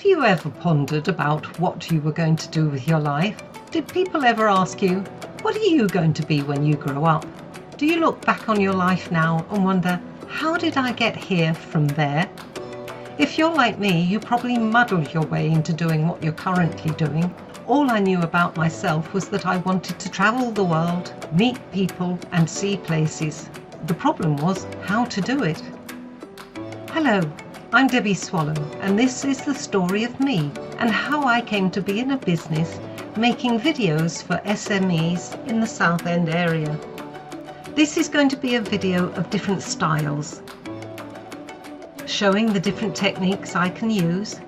Have you ever pondered about what you were going to do with your life? Did people ever ask you, what are you going to be when you grow up? Do you look back on your life now and wonder, how did I get here from there? If you're like me, you probably muddled your way into doing what you're currently doing. All I knew about myself was that I wanted to travel the world, meet people and see places. The problem was how to do it. Hello, I'm Debbie Swallow, and this is the story of me and how I came to be in a business making videos for SMEs in the Southend area. This is going to be a video of different styles, showing the different techniques I can use,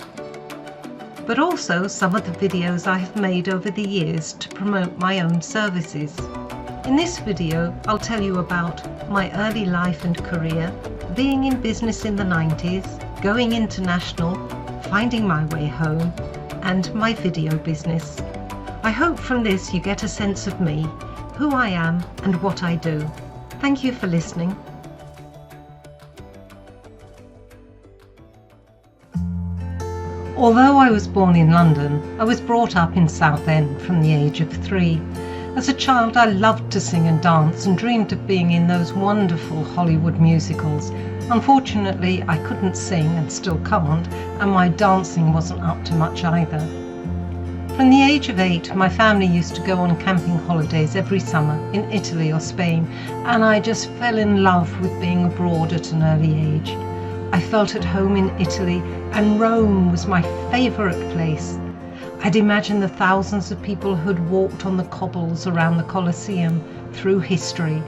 but also some of the videos I have made over the years to promote my own services. In this video, I'll tell you about my early life and career, being in business in the 90s, going international, finding my way home, and my video business. I hope from this you get a sense of me, who I am and what I do. Thank you for listening. Although I was born in London, I was brought up in Southend from the age of 3. As a child, I loved to sing and dance and dreamed of being in those wonderful Hollywood musicals. Unfortunately, I couldn't sing and still can't, and my dancing wasn't up to much either. From the age of 8, my family used to go on camping holidays every summer in Italy or Spain, and I just fell in love with being abroad at an early age. I felt at home in Italy, and Rome was my favourite place. I'd imagine the thousands of people who'd walked on the cobbles around the Colosseum through history.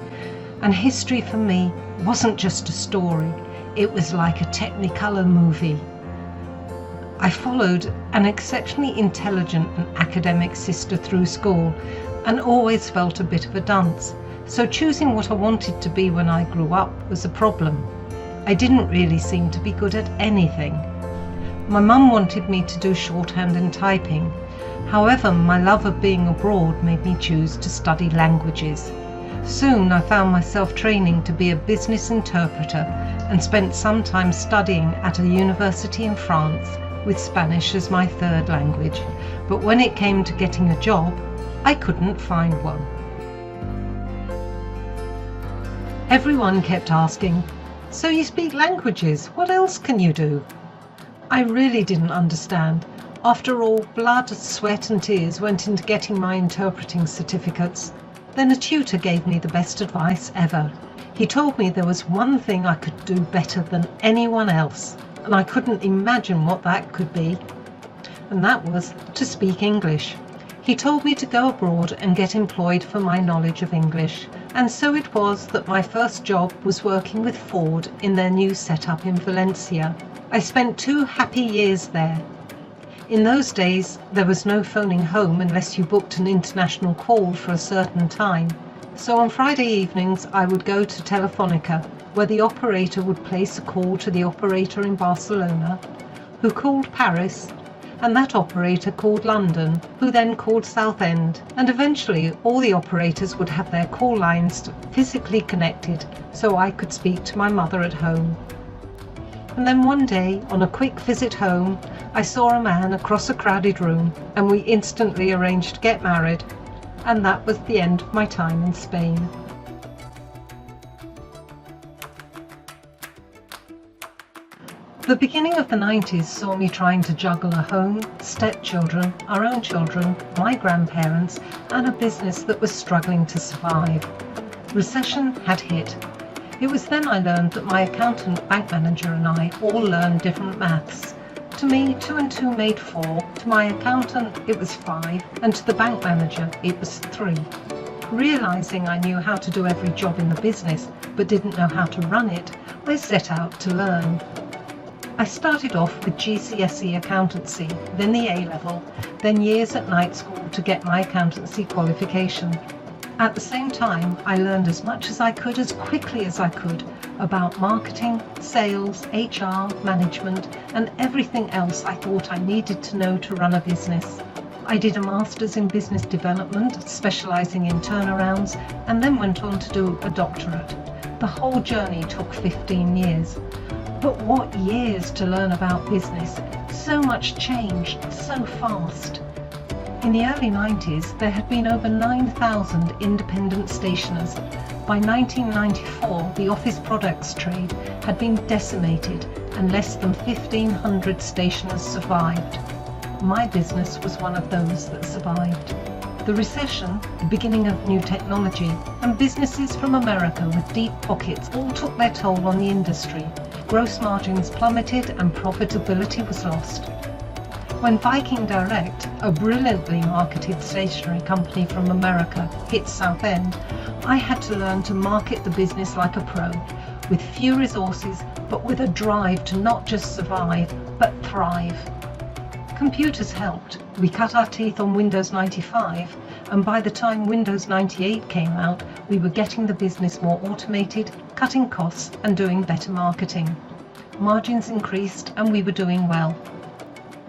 And history for me wasn't just a story, it was like a Technicolor movie. I followed an exceptionally intelligent and academic sister through school and always felt a bit of a dunce. So choosing what I wanted to be when I grew up was a problem. I didn't really seem to be good at anything. My mum wanted me to do shorthand and typing. However, my love of being abroad made me choose to study languages. Soon I found myself training to be a business interpreter and spent some time studying at a university in France with Spanish as my third language. But when it came to getting a job, I couldn't find one. Everyone kept asking, "So you speak languages, what else can you do?" I really didn't understand. After all, blood, sweat and tears went into getting my interpreting certificates. Then a tutor gave me the best advice ever. He told me there was one thing I could do better than anyone else, and I couldn't imagine what that could be. And that was to speak English. He told me to go abroad and get employed for my knowledge of English. And so it was that my first job was working with Ford in their new setup in Valencia. I spent 2 happy years there. In those days, there was no phoning home unless you booked an international call for a certain time. So on Friday evenings, I would go to Telefonica, where the operator would place a call to the operator in Barcelona, who called Paris, and that operator called London, who then called Southend, and eventually all the operators would have their call lines physically connected so I could speak to my mother at home. And then one day, on a quick visit home, I saw a man across a crowded room, and we instantly arranged to get married, and that was the end of my time in Spain. The beginning of the 90s saw me trying to juggle a home, stepchildren, our own children, my grandparents, and a business that was struggling to survive. Recession had hit. It was then I learned that my accountant, bank manager and I all learned different maths. To me, 2 and 2 made 4. To my accountant, it was 5. And to the bank manager, it was 3. Realizing I knew how to do every job in the business, but didn't know how to run it, I set out to learn. I started off with GCSE accountancy, then the A-level, then years at night school to get my accountancy qualification. At the same time, I learned as much as I could, as quickly as I could, about marketing, sales, HR, management, and everything else I thought I needed to know to run a business. I did a master's in business development, specialising in turnarounds, and then went on to do a doctorate. The whole journey took 15 years. But what years to learn about business. So much changed, so fast. In the early 90s, there had been over 9,000 independent stationers. By 1994, the office products trade had been decimated and less than 1,500 stationers survived. My business was one of those that survived. The recession, the beginning of new technology, and businesses from America with deep pockets all took their toll on the industry. Gross margins plummeted and profitability was lost. When Viking Direct, a brilliantly marketed stationery company from America, hit Southend, I had to learn to market the business like a pro, with few resources but with a drive to not just survive, but thrive. Computers helped. We cut our teeth on Windows 95, and by the time Windows 98 came out, we were getting the business more automated, cutting costs and doing better marketing. Margins increased and we were doing well.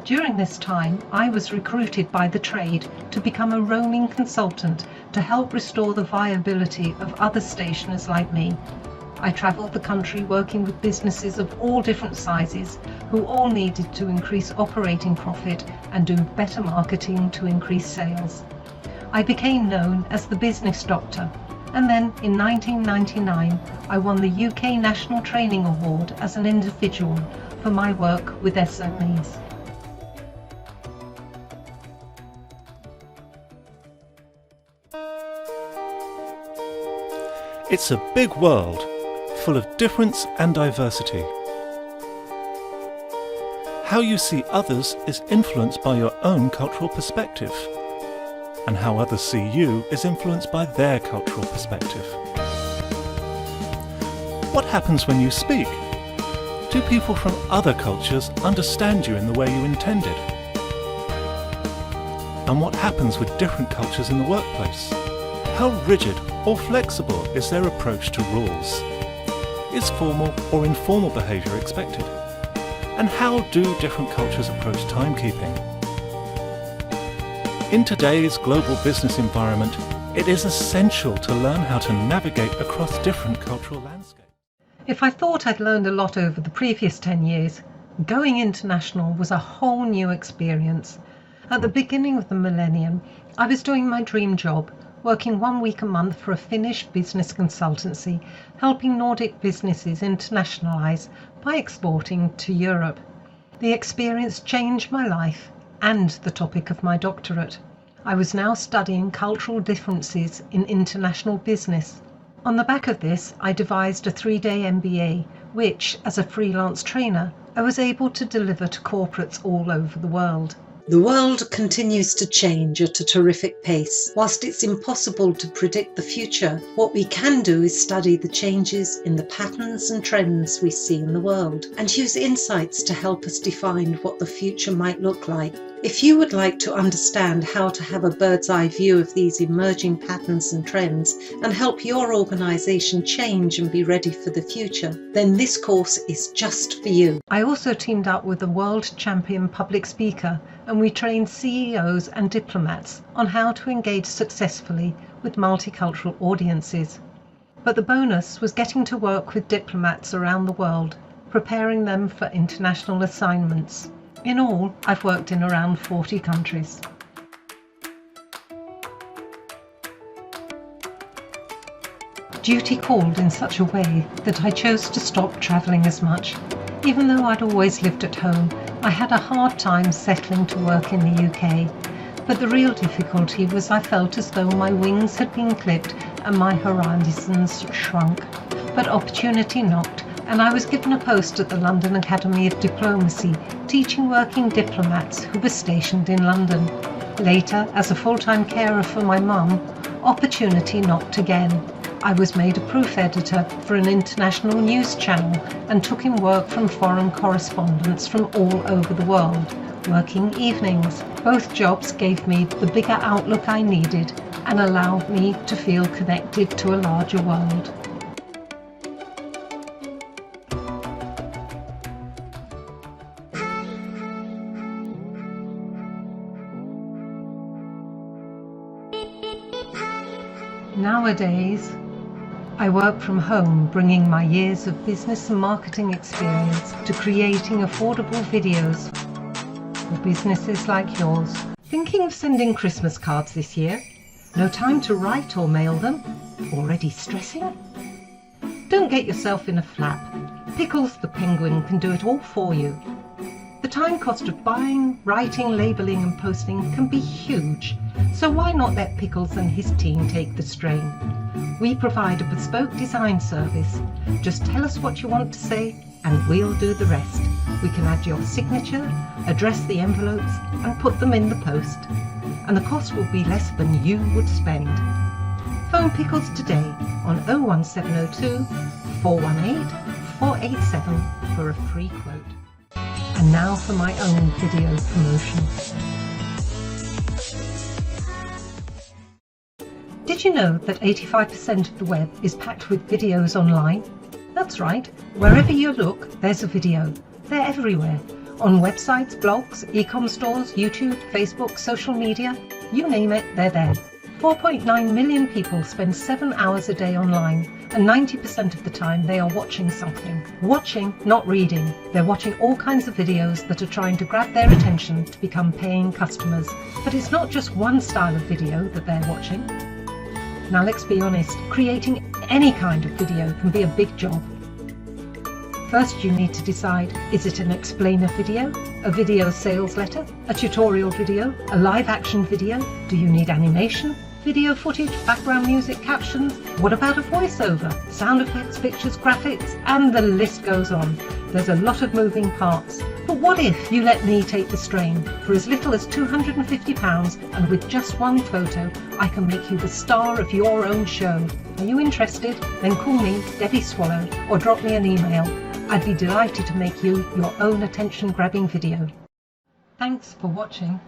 During this time, I was recruited by the trade to become a roaming consultant to help restore the viability of other stationers like me. I travelled the country working with businesses of all different sizes who all needed to increase operating profit and do better marketing to increase sales. I became known as the business doctor, and then in 1999 I won the UK National Training Award as an individual for my work with SMEs. It's a big world, full of difference and diversity. How you see others is influenced by your own cultural perspective, and how others see you is influenced by their cultural perspective. What happens when you speak? Do people from other cultures understand you in the way you intended? And what happens with different cultures in the workplace? How rigid or flexible is their approach to rules? Is formal or informal behaviour expected? And how do different cultures approach timekeeping? In today's global business environment, it is essential to learn how to navigate across different cultural landscapes. If I thought I'd learned a lot over the previous 10 years, going international was a whole new experience. At the beginning of the millennium, I was doing my dream job, working 1 week a month for a Finnish business consultancy, helping Nordic businesses internationalise by exporting to Europe. The experience changed my life and the topic of my doctorate. I was now studying cultural differences in international business. On the back of this, I devised a 3-day MBA, which, as a freelance trainer, I was able to deliver to corporates all over the world. The world continues to change at a terrific pace. Whilst it's impossible to predict the future, what we can do is study the changes in the patterns and trends we see in the world and use insights to help us define what the future might look like. If you would like to understand how to have a bird's eye view of these emerging patterns and trends and help your organisation change and be ready for the future, then this course is just for you. I also teamed up with a world champion public speaker, and we trained CEOs and diplomats on how to engage successfully with multicultural audiences. But the bonus was getting to work with diplomats around the world, preparing them for international assignments. In all, I've worked in around 40 countries. Duty called in such a way that I chose to stop travelling as much. Even though I'd always lived at home, I had a hard time settling to work in the UK. But the real difficulty was I felt as though my wings had been clipped and my horizons shrunk. But opportunity knocked, and I was given a post at the London Academy of Diplomacy, teaching working diplomats who were stationed in London. Later, as a full-time carer for my mum, opportunity knocked again. I was made a proof editor for an international news channel and took in work from foreign correspondents from all over the world, working evenings. Both jobs gave me the bigger outlook I needed and allowed me to feel connected to a larger world. Nowadays, I work from home, bringing my years of business and marketing experience to creating affordable videos for businesses like yours. Thinking of sending Christmas cards this year? No time to write or mail them? Already stressing? Don't get yourself in a flap. Pickles the Penguin can do it all for you. The time cost of buying, writing, labelling and posting can be huge, so why not let Pickles and his team take the strain? We provide a bespoke design service. Just tell us what you want to say and we'll do the rest. We can add your signature, address the envelopes and put them in the post. And the cost will be less than you would spend. Phone Pickles today on 01702 418 487 for a free quote. And now for my own video promotion. Did you know that 85% of the web is packed with videos online? That's right, wherever you look, there's a video. They're everywhere. On websites, blogs, e-com stores, YouTube, Facebook, social media, you name it, they're there. 4.9 million people spend 7 hours a day online, and 90% of the time they are watching something. Watching, not reading. They're watching all kinds of videos that are trying to grab their attention to become paying customers. But it's not just one style of video that they're watching. Now let's be honest, creating any kind of video can be a big job. First you need to decide, is it an explainer video, a video sales letter, a tutorial video, a live action video? Do you need animation? Video footage, background music, captions? What about a voiceover? Sound effects, pictures, graphics, and the list goes on. There's a lot of moving parts. But what if you let me take the strain? For as little as £250 and with just one photo, I can make you the star of your own show. Are you interested? Then call me, Debbie Swallow, or drop me an email. I'd be delighted to make you your own attention-grabbing video. Thanks for watching.